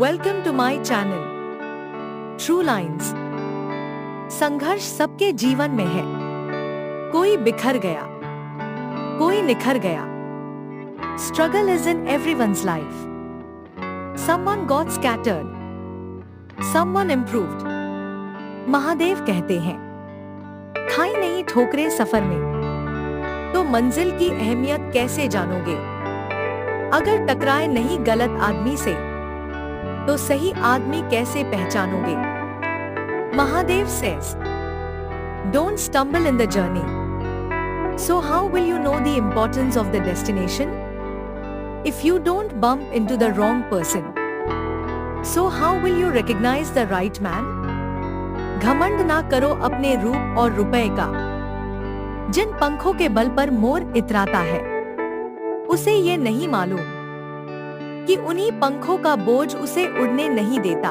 Welcome to my channel true lines. संघर्ष सबके जीवन में है। कोई बिखर गया, कोई निखर गया। Struggle is in everyone's life. Someone got scattered, someone improved. Mahadev कहते हैं, खाई नहीं ठोकरें सफर में तो मंजिल की अहमियत कैसे जानोगे। अगर टकराए नहीं गलत आदमी से तो सही आदमी कैसे पहचानोगे। Mahadev says, don't stumble in the journey. So how will you know the importance of the destination? If you don't bump into the wrong person, so how will you recognize the right man? घमंड ना करो अपने रूप और रुपए का। जिन पंखों के बल पर मोर इतराता है, उसे ये नहीं मालूम कि उन्हीं पंखों का बोझ उसे उड़ने नहीं देता।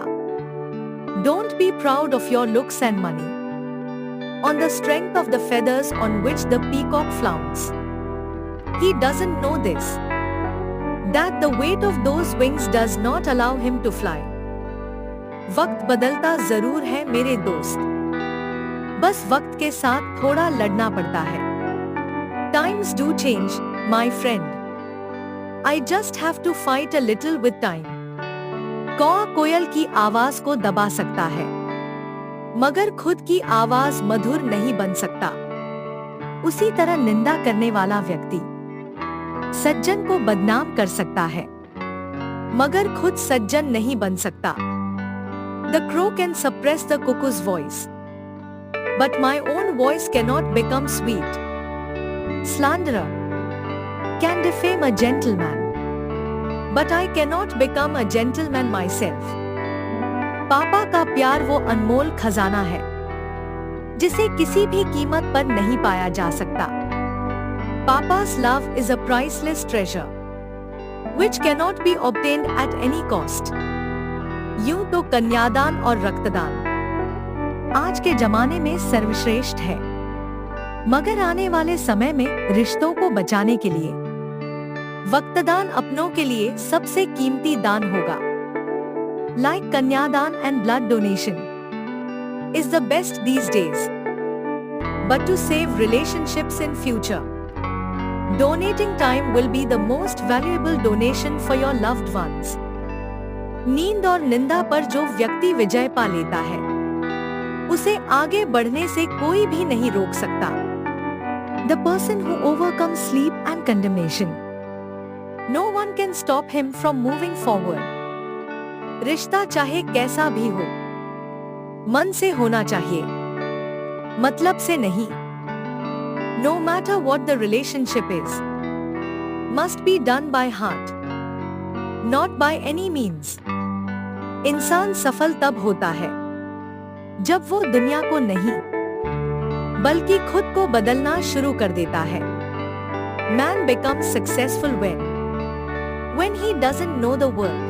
Don't be proud of your looks and money, on the strength of the feathers on which the peacock flaunts. He doesn't know this, that the weight of those wings does not allow him to fly. वक्त बदलता जरूर है मेरे दोस्त, बस वक्त के साथ थोड़ा लड़ना पड़ता है। Times do change, my friend. I just have to fight a little with time. कौआ कोयल की आवाज को दबा सकता है, मगर खुद की आवाज मधुर नहीं बन सकता। उसी तरह निंदा करने वाला व्यक्ति सज्जन को बदनाम कर सकता है, मगर खुद सज्जन नहीं बन सकता। The crow can suppress the cuckoo's voice, but my own voice cannot become sweet. Slanderer can defame a gentleman, but I cannot become a gentleman myself. पापा का प्यार वो अनमोल खजाना है जिसे किसी भी कीमत पर नहीं पाया जा सकता। Papa's love is a priceless treasure which cannot be obtained at any cost. यूं तो कन्यादान और रक्तदान आज के जमाने में सर्वश्रेष्ठ है, मगर आने वाले समय में रिश्तों को बचाने के लिए वक्तदान अपनों के लिए सबसे कीमती दान होगा। Like कन्यादान and blood donation is the best these days, but to save relationships in future, donating time will be the most valuable donation for your loved ones. नींद और निंदा पर जो व्यक्ति विजय पा लेता है, उसे आगे बढ़ने से कोई भी नहीं रोक सकता। The person who overcomes sleep and condemnation, no one can stop him from moving forward. रिश्ता चाहे कैसा भी हो, मन से होना चाहिए, मतलब से नहीं। No matter what the relationship is, must be done by heart, not by any means. इंसान सफल तब होता है जब वो दुनिया को नहीं बल्कि खुद को बदलना शुरू कर देता है। Man becomes successful when he doesn't know the world,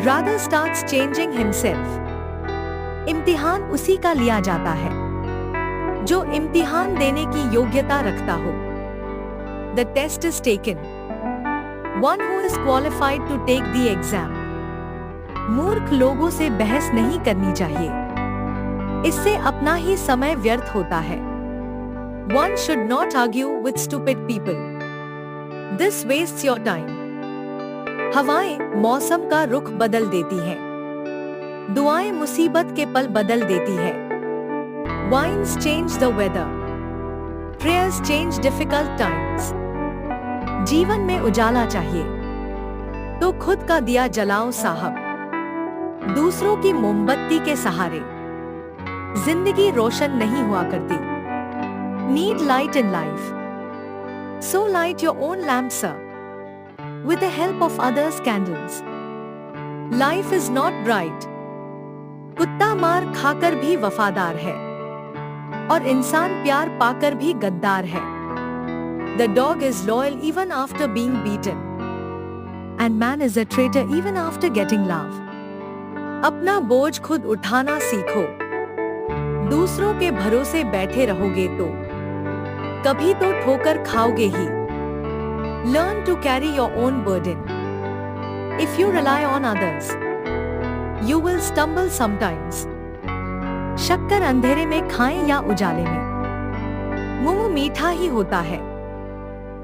rather starts changing himself. इम्तिहान उसी का लिया जाता है जो इम्तिहान देने की योग्यता रखता हो। The test is taken, one who is qualified to take the exam. मूर्ख लोगों से बहस नहीं करनी चाहिए, इससे अपना ही समय व्यर्थ होता है। One should not argue with stupid people. This wastes your time. हवाएं मौसम का रुख बदल देती हैं, दुआएं मुसीबत के पल बदल देती है। Winds change the weather, prayers change difficult times. जीवन में उजाला चाहिए तो खुद का दिया जलाओ साहब, दूसरों की मोमबत्ती के सहारे जिंदगी रोशन नहीं हुआ करती। Need light in life, so light your own lamp, sir, with the help of others' candles. Life is not bright. कुत्ता मार खाकर भी वफादार है और इंसान प्यार पाकर भी गद्दार है। The dog is loyal even after being beaten, and man is a traitor even after getting love. अपना बोझ खुद उठाना सीखो, दूसरों के भरोसे बैठे रहोगे तो कभी तो ठोकर खाओगे ही। Learn to carry your own burden. If you rely on others, You will stumble sometimes. शक्कर अंधेरे में खाएं या उजाले में, मुंह मीठा ही होता है।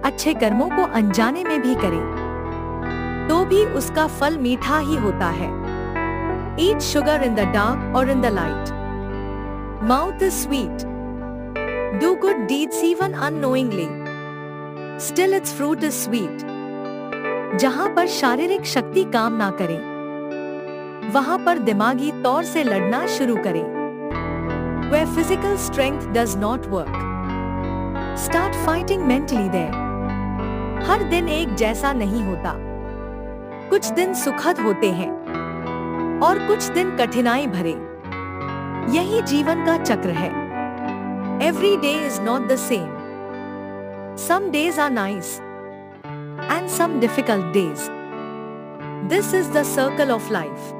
अच्छे कर्मों को अनजाने में भी करें तो भी उसका फल मीठा ही होता है। Eat sugar in the dark or in the light. Mouth is sweet. Do good deeds even unknowingly. Still its fruit is sweet. जहां पर शारीरिक शक्ति काम ना करे, वहां पर दिमागी तौर से लड़ना शुरू करें। Where physical strength does not work, start fighting mentally there. हर दिन एक जैसा नहीं होता। कुछ दिन सुखद होते हैं और कुछ दिन कठिनाई भरे। यही जीवन का चक्र है। Every day is not the same. Some days are nice and some difficult days. This is the circle of life.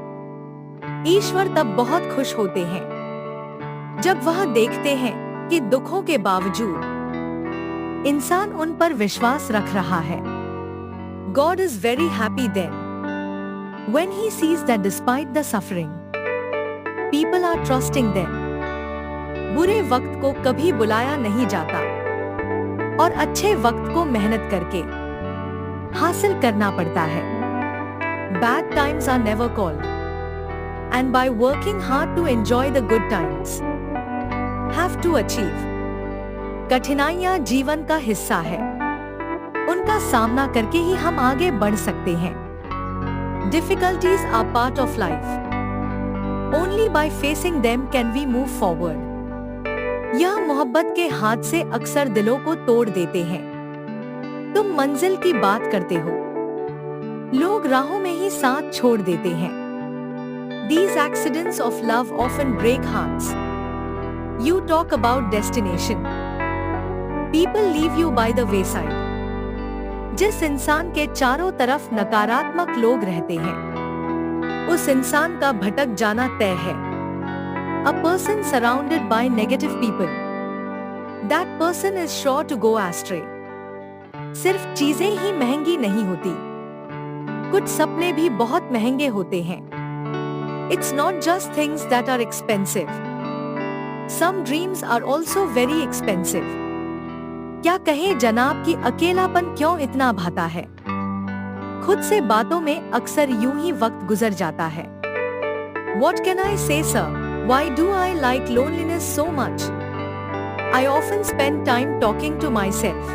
ईश्वर तब बहुत खुश होते हैं जब वह देखते हैं कि दुखों के बावजूद इंसान उन पर विश्वास रख रहा है। God is very happy then when he sees that despite the suffering, people are trusting them. बुरे वक्त को कभी बुलाया नहीं जाता और अच्छे वक्त को मेहनत करके हासिल करना पड़ता है। Bad times are never called, and by working hard to enjoy the good times, have to achieve. कठिनाइयां जीवन का हिस्सा है, उनका सामना करके ही हम आगे बढ़ सकते हैं। Difficulties are part of life. Only by facing them can we move forward. यह मोहब्बत के हाथ से अक्सर दिलों को तोड़ देते हैं। तुम मंजिल की बात करते हो, लोग राहों में ही साथ छोड़ देते हैं। These accidents of love often break hearts. You talk about destination. People leave you by the wayside. जिस इंसान के चारों तरफ नकारात्मक लोग रहते हैं, उस इंसान का भटक जाना तय है। A person surrounded by negative people, that person is sure to go astray. सिर्फ चीजें ही महंगी नहीं होती, कुछ सपने भी बहुत महंगे होते हैं। It's not just things that are expensive. Some dreams are also very expensive. क्या कहें जनाब कि अकेलापन क्यों इतना भाता है। खुद से बातों में अक्सर यूं ही वक्त गुजर जाता है। What can I say, sir? Why do I like loneliness so much? I often spend time talking to myself.